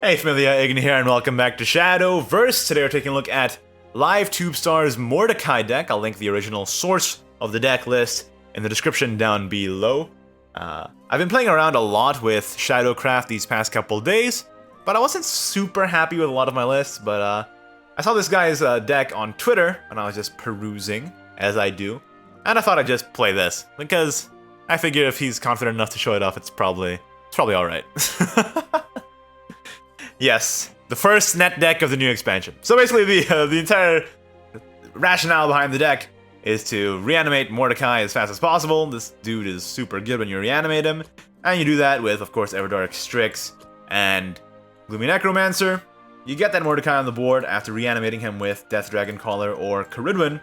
Hey familia, Igni here and welcome back to Shadowverse. Today we're taking a look at Live TubeStar's Mordecai deck. I'll link the original source of the deck list in the description down below. I've been playing around a lot with Shadowcraft these past couple days, but I wasn't super happy with a lot of my lists, but I saw this guy's deck on Twitter when I was just perusing, as I do, and I thought I'd just play this, because I figure if he's confident enough to show it off, it's probably alright. Yes, the first net deck of the new expansion. So basically the entire rationale behind the deck is to reanimate Mordecai as fast as possible. This dude is super good when you reanimate him, and you do that with, of course, Everdark Strix and Gloomy Necromancer. You get that Mordecai on the board after reanimating him with Death Dragon Caller or Caridwen,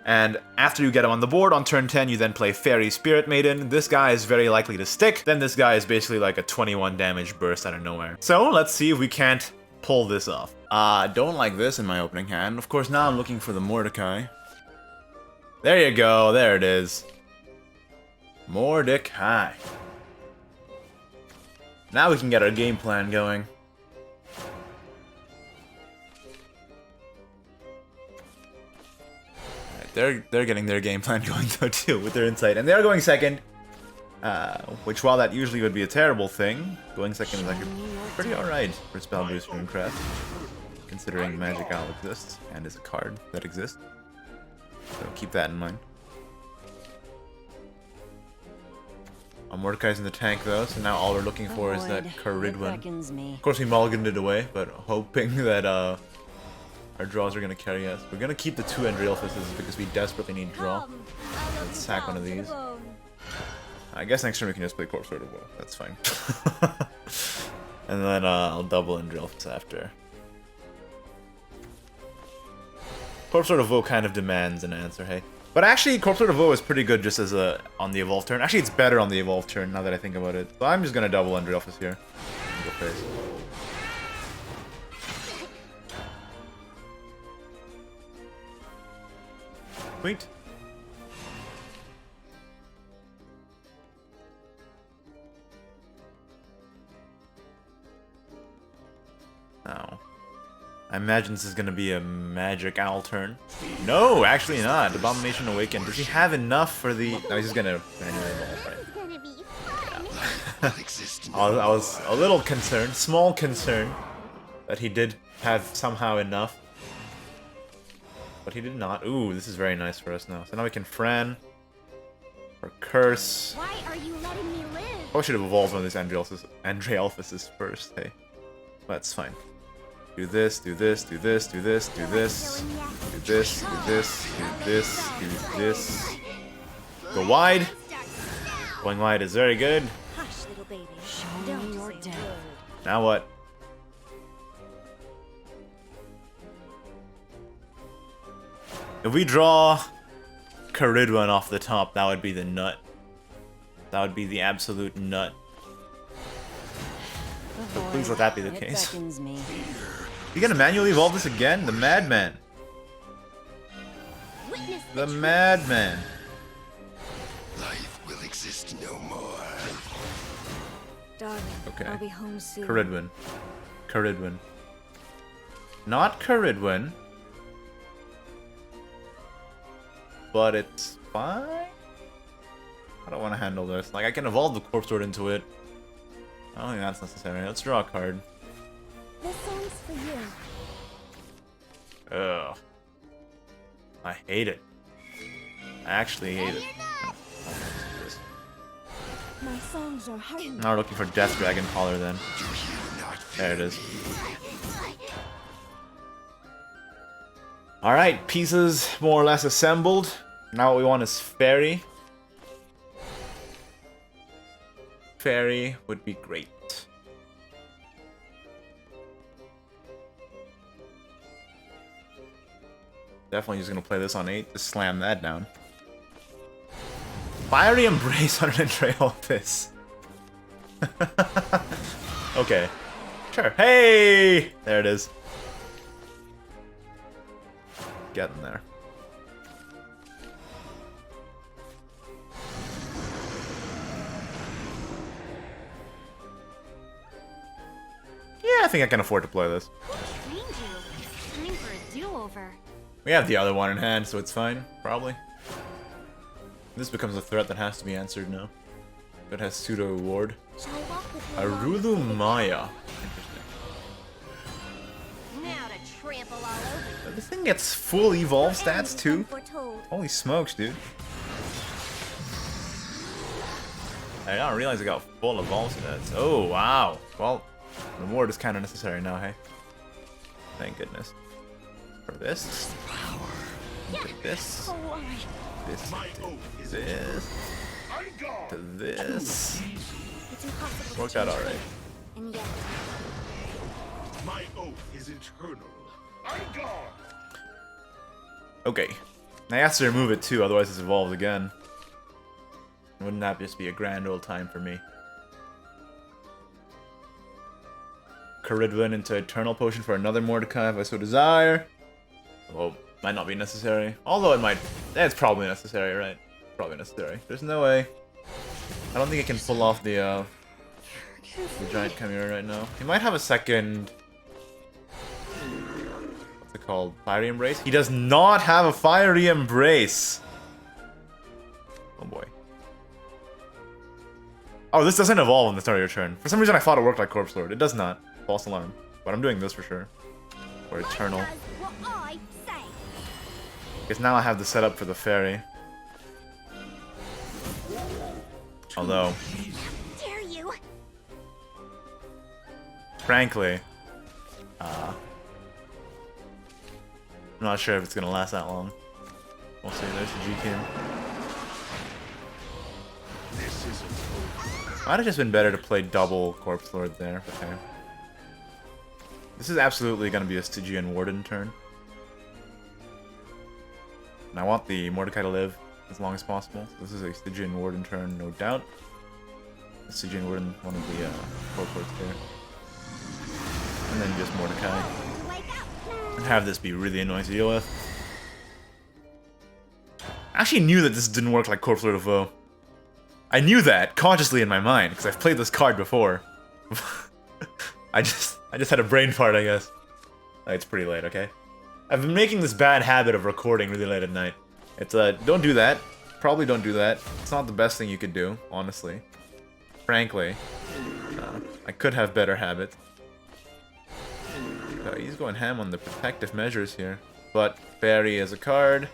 and after you get him on the board on turn 10, you then play Fairy Spirit Maiden. This guy is very likely to stick. Then this guy is basically like a 21 damage burst out of nowhere. So let's see if we can't pull this off. Don't like this in my opening hand. Of course, now I'm looking for the Mordecai. There you go, there it is. Mordecai. Now we can get our game plan going. They're getting their game plan going though too with their insight, and they're going second. Which, while that usually would be a terrible thing, going second is actually pretty alright for Spellboost Runecraft, considering Magic Owl exists and is a card that exists. So keep that in mind. Mordecai's in the tank though, so now all we're looking for is that Caridwen. Of course, we mulliganed it away, but hoping that our draws are going to carry us. We're going to keep the two Ignideus because we desperately need draw. Let's sack one of these. I guess next turn we can just play Corpse Lord of Woe. That's fine. And then I'll double Ignideus after. Corpse Lord of Woe kind of demands an answer, hey? But actually, Corpse Lord of Woe is pretty good just as on the evolve turn. Actually, it's better on the evolve turn now that I think about it. So I'm just going to double Ignideus here. And go face. Sweet. Now, I imagine this is going to be a Magic Owl turn. No, actually not. Abomination Awakened. Does he have enough for the... No, he's just going to manually evolve, right? Yeah. I was a little concerned, small concern, that he did have somehow enough. But he did not. Ooh, this is very nice for us now. So now we can Fran. Or Curse. Why are you letting me live? Probably should have evolved one of these Ignideus first, hey. That's fine. Do this, do this, do this, do this, do this. Do this, do this, do this, do this. Go wide. Going wide is very good. Hush, little baby. Show me your death. Now what? If we draw Caridwen off the top, that would be the nut. That would be the absolute nut. So please let that be the case. You gonna manually evolve this again? The madman. The madman. Life will exist no more. Darling, okay. I'll be home soon. Caridwen. Caridwen. Not Caridwen. But it's fine. I don't want to handle this. Like, I can evolve the Corpse Lord into it. I don't think that's necessary. Let's draw a card. This song's for you. Ugh. I hate it. I actually hate it. My songs are home. Now we're looking for Death Dragon Caller then. There it is. Alright, pieces more or less assembled. Now what we want is Fairy. Fairy would be great. Definitely just gonna play this on 8 to slam that down. Fiery Embrace on an Ignideus. Okay. Sure. Hey! There it is. Getting there. Yeah, I think I can afford to play this. Who trained you? Time for a do-over. We have the other one in hand, so it's fine, probably. This becomes a threat that has to be answered now. That has pseudo ward. Shall I walk with you Arulu along? Maya. Interesting. Now to trample all over. This thing gets full evolve stats too. Foretold. Holy smokes, dude. I didn't realize it got full evolve stats. Oh, wow. Well, the ward is kind of necessary now, hey? Thank goodness. For this. This. Oh, why? This. This. To this. It's impossible to Worked out change alright. fate. And yet, My oath is eternal. I'm gone. Okay. I have to remove it too, otherwise it's evolved again. Wouldn't that just be a grand old time for me? Caridwen into Eternal Potion for another Mordecai if I so desire. Well, might not be necessary. Although it might. It's probably necessary, right? Probably necessary. There's no way. I don't think I can pull off the giant chimera right now. He might have a second. What's it called? Fiery Embrace? He does not have a Fiery Embrace! Oh boy. Oh, this doesn't evolve on the start of your turn. For some reason I thought it worked like Corpse Lord. It does not. False alarm. But I'm doing this for sure. Or Eternal. does what I say. Because now I have the setup for the fairy. Although, Dare you? frankly, I'm not sure if it's gonna last that long. We'll see. There's the GQ. This isn't over. Might have just been better to play double Corpse Lord there. Okay. This is absolutely gonna be a Stygian Warden turn. And I want the Mordecai to live as long as possible. So this is a Stygian Warden turn, no doubt. The Stygian Warden, one of the Corpse Lords there. And then just Mordecai. Wake up! And have this be really annoying to deal with. I actually knew that this didn't work like Corpse Lord of Woe. I knew that consciously in my mind because I've played this card before. I just had a brain fart, I guess. It's pretty late, okay? I've been making this bad habit of recording really late at night. It's don't do that. Probably don't do that. It's not the best thing you could do, honestly. Frankly, I could have better habits. He's going ham on the protective measures here. But Fairy as a card.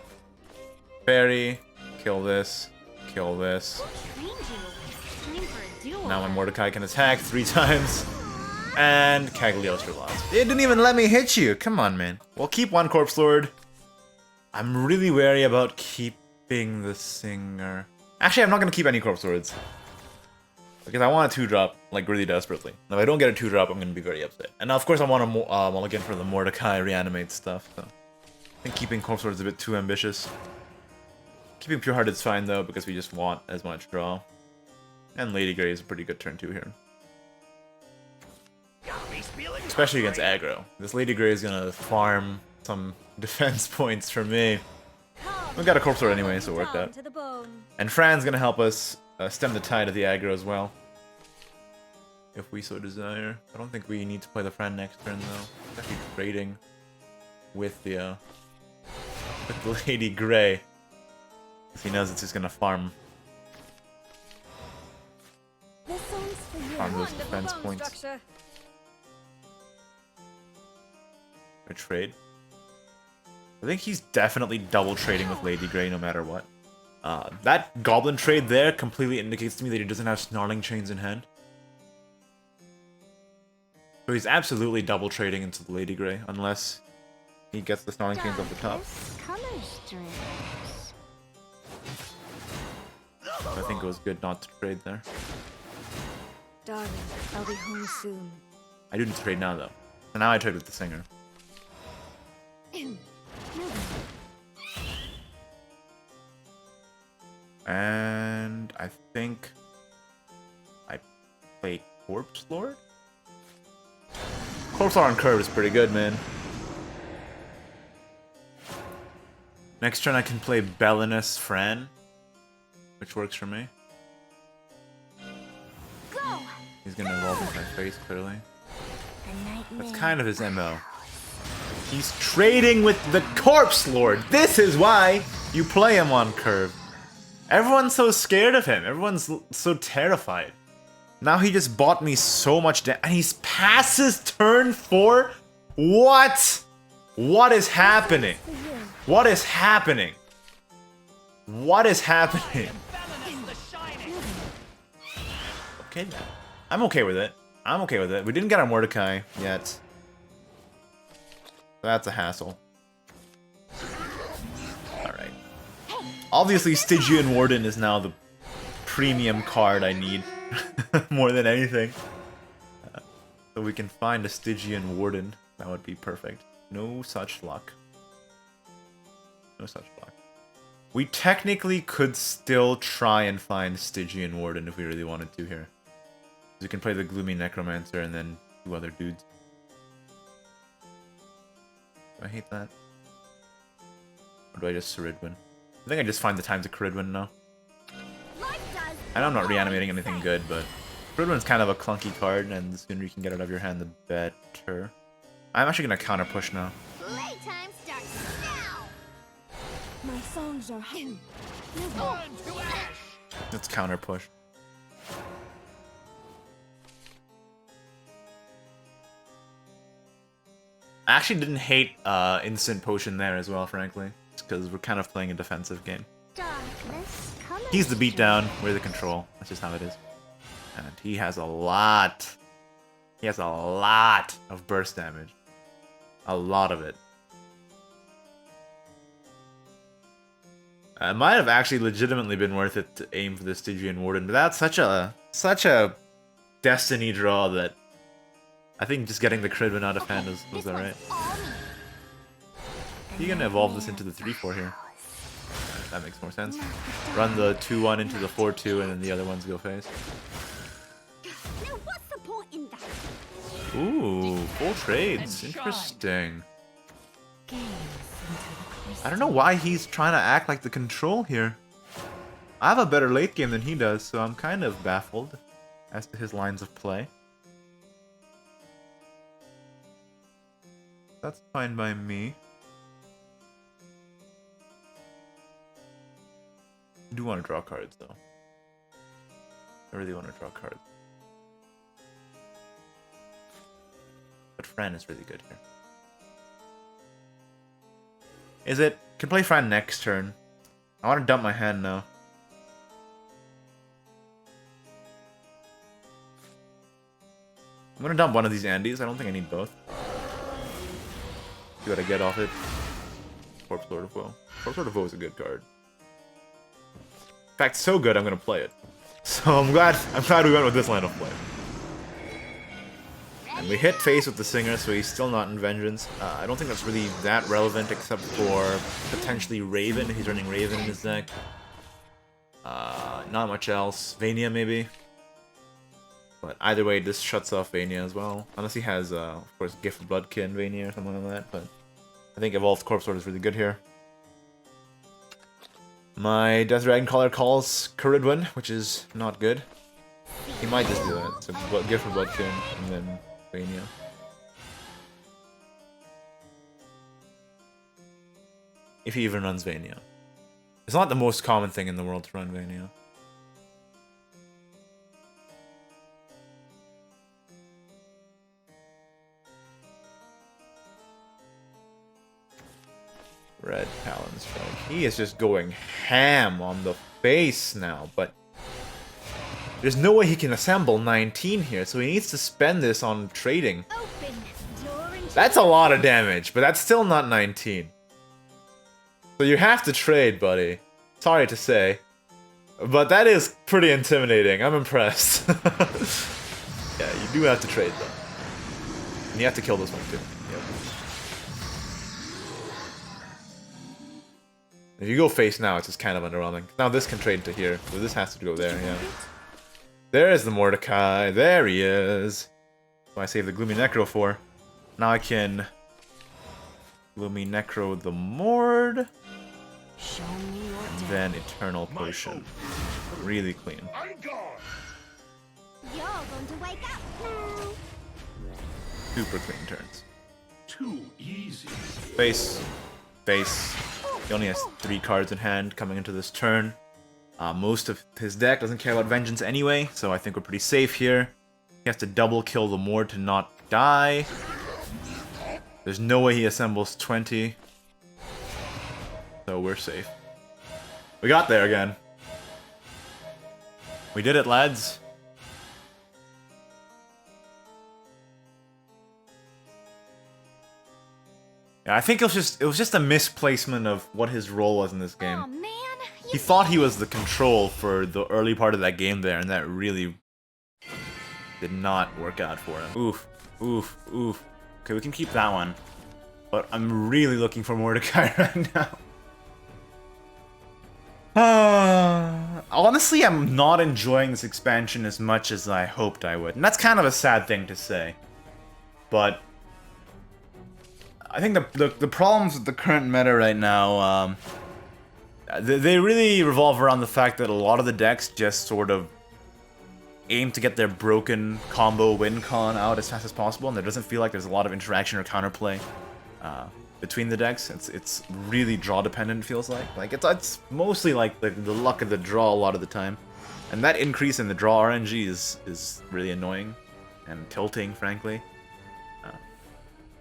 Fairy, kill this, kill this. Who trained you? Time for a do-over. Now my Mordecai can attack 3 times. And Cagliostro lost. It didn't even let me hit you. Come on, man. We'll keep one Corpse Lord. I'm really wary about keeping the Singer. Actually, I'm not going to keep any Corpse Lords. Because I want a 2-drop, like, really desperately. Now, if I don't get a 2-drop, I'm going to be very upset. And now, of course, I want a mulligan for the Mordecai Reanimate stuff, so... I think keeping Corpse Lord is a bit too ambitious. Keeping Pure Hearted's fine, though, because we just want as much draw. And Lady Grey is a pretty good turn, too, here. Especially against aggro. This Lady Grey is gonna farm some defense points for me. We got a Corpse Lord anyway, so it worked out. To the bone. And Fran's gonna help us stem the tide of the aggro as well. If we so desire. I don't think we need to play the Fran next turn though. It's actually trading with the Lady Grey. Because he knows it's just gonna farm This song's for you. those defense points. Or trade. I think he's definitely double trading with Lady Grey no matter what. That Goblin trade there completely indicates to me that he doesn't have Snarling Chains in hand. So he's absolutely double trading into the Lady Grey, unless he gets the Snarling Chains off the top. Color strings. So I think it was good not to trade there. Darling, I'll be home soon. I didn't trade now though. So now I trade with the Singer. And I think I play Corpse Lord? Corpse Lord on curve is pretty good, man. Next turn I can play Belinus Fran, which works for me. Go! He's gonna evolve with my face, clearly. That's kind of his MO. He's trading with the Corpse Lord. This is why you play him on curve. Everyone's so scared of him. Everyone's so terrified. Now he just bought me so much damage. And he's passes turn 4? What? What is happening? What is happening? What is happening? Okay, I'm okay with it. I'm okay with it. We didn't get our Mordecai yet. That's a hassle. Alright. Obviously, Stygian Warden is now the premium card I need. More than anything. So we can find a Stygian Warden. That would be perfect. No such luck. No such luck. We technically could still try and find Stygian Warden if we really wanted to here. We can play the Gloomy Necromancer and then 2 other dudes. Do I hate that? Or do I just Ceridwen? I think I just find the time to Ceridwen now. I know I'm not reanimating anything good, but Ceridwen's kind of a clunky card, and the sooner you can get it out of your hand, the better. I'm actually gonna counter push now. Playtime starts now. My songs are him. Let's counter push. I actually didn't hate Instant Potion there as well, frankly. Because we're kind of playing a defensive game. He's the beatdown, we're the control. That's just how it is. And he has a lot. He has a lot of burst damage. A lot of it. It might have actually legitimately been worth it to aim for the Stygian Warden, but that's such a destiny draw that I think just getting the Ceridwen out of hand was alright. You're gonna evolve this into the 3-4 here. That makes more sense. Run the 2-1 into the 4-2 and then the other ones go face. Ooh, full trades. Interesting. I don't know why he's trying to act like the control here. I have a better late game than he does, so I'm kind of baffled as to his lines of play. That's fine by me. I do want to draw cards, though. I really want to draw cards. But Fran is really good here. Is it? Can play Fran next turn. I want to dump my hand now. I'm going to dump one of these Andes. I don't think I need both. See what I get off it. Corpse Lord of Woe. Corpse Lord of Woe is a good card. In fact, so good I'm gonna play it. So I'm glad we went with this line of play. And we hit face with the Singer, so he's still not in Vengeance. I don't think that's really that relevant except for potentially Raven. He's running Raven in his deck. Not much else. Vania maybe. But either way, this shuts off Vania as well. Unless he has, of course, Gift of Bloodkin Vania or something like that. But I think Evolved Corpse Lord is really good here. My Death Dragon Caller calls Ceridwen, which is not good. He might just do that. So Gift of Bloodkin and then Vania. If he even runs Vania. It's not the most common thing in the world to run Vania. Red Talon Strike. He is just going ham on the face now, but there's no way he can assemble 19 here, so he needs to spend this on trading. That's a lot of damage, but that's still not 19. So you have to trade, buddy. Sorry to say. But that is pretty intimidating. I'm impressed. Yeah, you do have to trade, though. And you have to kill this one, too. Yep. If you go face now, it's just kind of underwhelming. Now this can trade to here, so this has to go there, yeah. There is the Mordecai. There he is. So I save the Gloomy Necro for. Now I can Gloomy Necro the Mord. And then Eternal Potion. Really clean. You're going to wake up now. Super clean turns. Too easy. Face. Face. He only has 3 cards in hand coming into this turn. Most of his deck doesn't care about Vengeance anyway, so I think we're pretty safe here. He has to double kill the Mord to not die. There's no way he assembles 20. So we're safe. We got there again. We did it, lads. Yeah, I think it was just a misplacement of what his role was in this game. Oh man, He thought he was the control for the early part of that game there, and that really did not work out for him. Oof, oof, oof. Okay, we can keep that one. But I'm really looking for Mordecai right now. Honestly, I'm not enjoying this expansion as much as I hoped I would. And that's kind of a sad thing to say. But I think the problems with the current meta right now, they really revolve around the fact that a lot of the decks just sort of aim to get their broken combo win con out as fast as possible, and there doesn't feel like there's a lot of interaction or counterplay between the decks. It's really draw dependent, feels like. Like it's mostly like the luck of the draw a lot of the time, and that increase in the draw RNG is really annoying and tilting, frankly.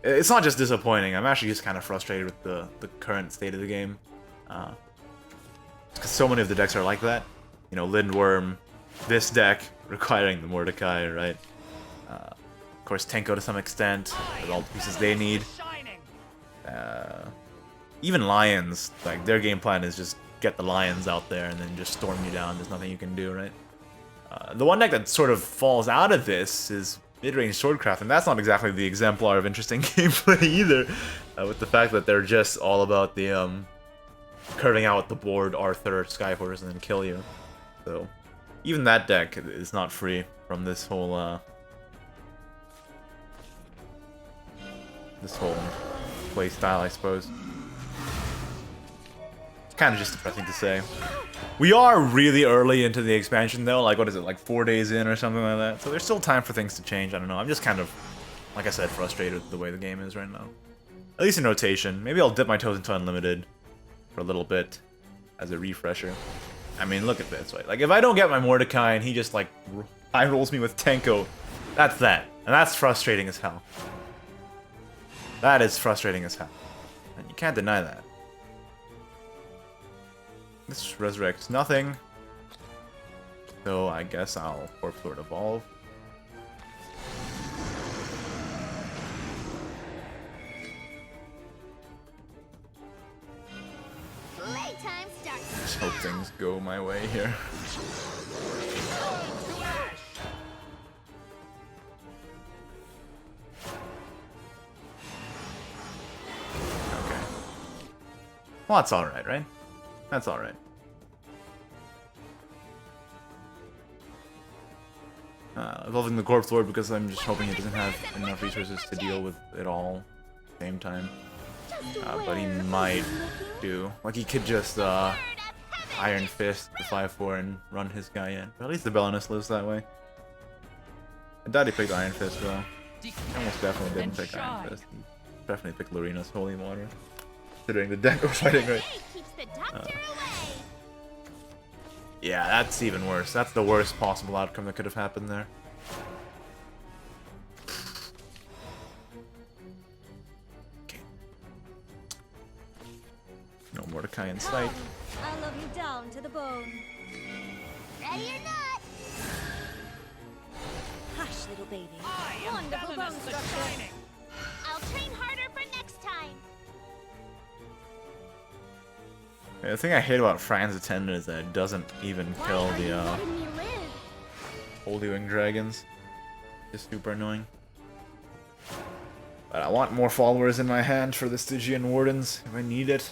It's not just disappointing. I'm actually just kind of frustrated with the current state of the game, because so many of the decks are like that. You know, Lindworm, this deck requiring the Mordecai, right? Of course, Tenko to some extent, with all the pieces they need. Even Lions, like, their game plan is just get the Lions out there and then just storm you down. There's nothing you can do, right? The one deck that sort of falls out of this is mid-range Swordcraft, and that's not exactly the exemplar of interesting gameplay either, with the fact that they're just all about the curving out the board, Arthur, Skyforce, and then kill you. So even that deck is not free from this whole play style, I suppose. It's kind of just depressing to say. We are really early into the expansion though, like what is it, like 4 days in or something like that, so there's still time for things to change. I don't know, I'm just kind of, like I said, frustrated with the way the game is right now. At least in rotation. Maybe I'll dip my toes into Unlimited for a little bit as a refresher. I mean, look at this, right? Like, if I don't get my Mordecai and he just, like, high rolls me with Tenko, that's that. And that's frustrating as hell. That is frustrating as hell. And you can't deny that. This resurrects nothing. So I guess I'll Corpse Lord Evolve. playtime starts. Just hope things go my way here. Okay. Well, that's alright, right? That's alright. Evolving the Corpse Lord because I'm just hoping he doesn't have enough resources to deal with it all at the same time. But he might do. Like, he could just Iron Fist the 5/4 and run his guy in. But at least the Bellinus lives that way. I doubt he picked Iron Fist though. He almost definitely didn't pick Iron Fist. He definitely picked Lorina's Holy Water. Considering the deck we're fighting right. Yeah, that's even worse. That's the worst possible outcome that could have happened there. Okay. No Mordecai in sight. I'll love you down to the bone. Ready or not? Hush, little baby. Wonderful bone structure. I'll train harder for next time. The thing I hate about Fran's Attendant is that it doesn't even kill the Holy Wing Dragons. It's super annoying. But I want more followers in my hand for the Stygian Wardens if I need it.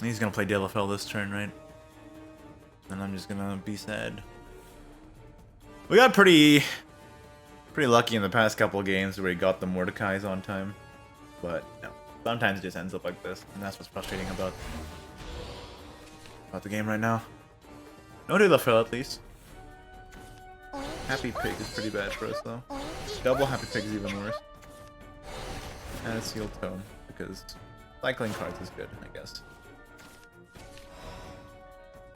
He's gonna play Delafell this turn, right? And I'm just gonna be sad. We got pretty lucky in the past couple of games where he got the Mordecais on time. But no. Sometimes it just ends up like this, and that's what's frustrating about the game right now. No Delafell at least. Oink. Happy Pig is pretty bad for us, though. Double Happy Pig is even worse. And a Sealed Tome, because cycling cards is good, I guess.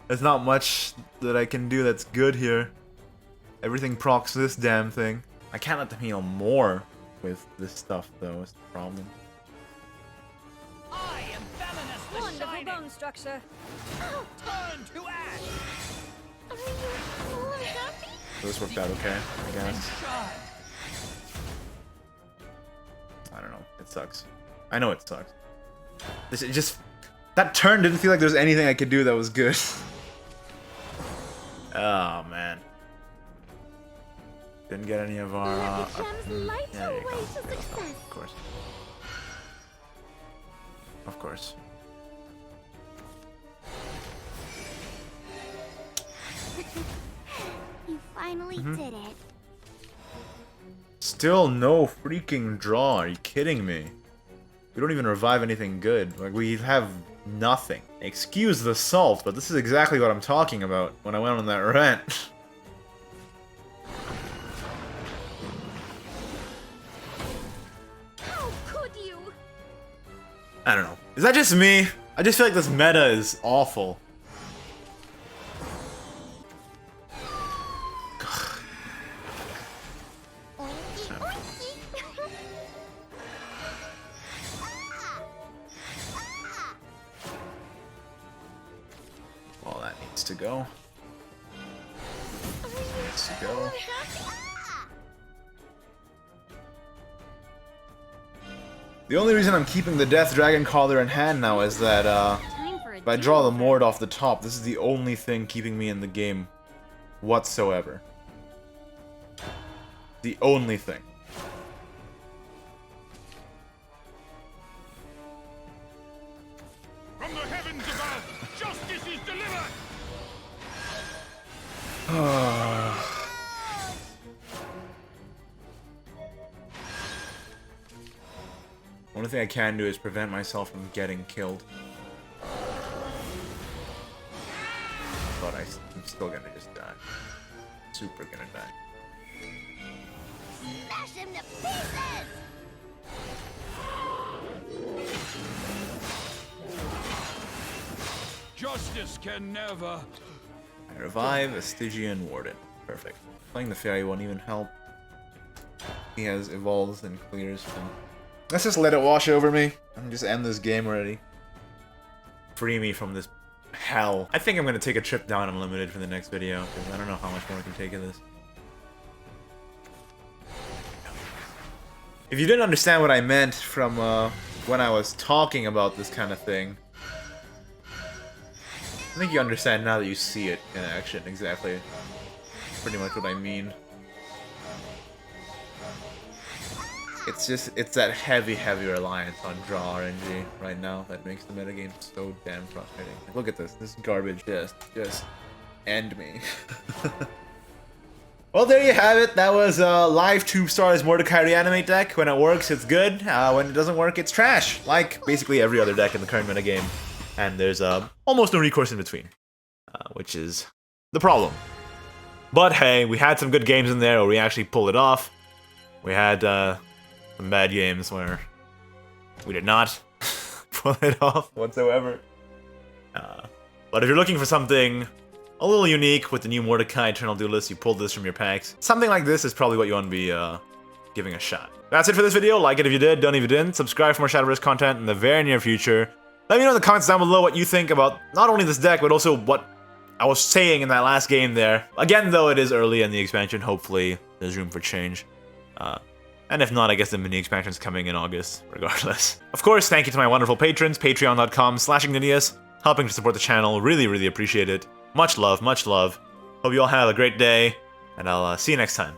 There's not much that I can do that's good here. Everything procs this damn thing. I can't let them heal more with this stuff, though, is the problem. I am Feminist the Wonderful Shining. bone structure. Turn to ash. Are you more happy? So this worked out okay, I guess. Shine. I don't know. It sucks. I know it sucks. This it just that turn didn't feel like there was anything I could do that was good. Oh man. Didn't get any of our. Let the gems light There your you way go. to There you go. success. Of course. Of course. You finally did it. Still no freaking draw. Are you kidding me? We don't even revive anything good. Like, we have nothing. Excuse the salt, but this is exactly what I'm talking about when I went on that rant. How could you? I don't know. Is that just me? I just feel like this meta is awful. Well, that needs to go. Needs to go. The only reason I'm keeping the Death Dragon Collar in hand now is that, Time for a if I draw the duel. Mord off the top, this is the only thing keeping me in the game whatsoever. The only thing. From the heavens above, justice is delivered! Only thing I can do is prevent myself from getting killed. But I'm still gonna just die. Super gonna die. Smash him to pieces! Justice can never... I revive a Stygian Warden. Perfect. Playing the Fairy won't even help. He has evolves and clears from... Let's just let it wash over me and just end this game already. Free me from this hell. I think I'm gonna take a trip down Unlimited for the next video, because I don't know how much more I can take of this. If you didn't understand what I meant from when I was talking about this kind of thing, I think you understand now that you see it in action, exactly. Pretty much what I mean. It's that heavy reliance on draw RNG right now that makes the metagame so damn frustrating. Look at this garbage just end me. Well, there you have it. That was live 2 stars Mordecai Reanimate deck. When it works, it's good. When it doesn't work, it's trash. Like basically every other deck in the current metagame. And there's almost no recourse in between, which is the problem. But hey, we had some good games in there where we actually pulled it off. We had some bad games where we did not pull it off whatsoever. But if you're looking for something a little unique with the new Mordecai Eternal Duelist, you pulled this from your packs. Something like this is probably what you want to be giving a shot. That's it for this video. Like it if you did, don't if you didn't. Subscribe for more Shadowverse content in the very near future. Let me know in the comments down below what you think about not only this deck, but also what I was saying in that last game there. Again, though, it is early in the expansion. Hopefully, there's room for change. And if not, I guess the mini expansion's coming in August, regardless. Of course, thank you to my wonderful patrons, patreon.com/Ignideus, helping to support the channel. Really appreciate it. Much love, much love. Hope you all have a great day, and I'll see you next time.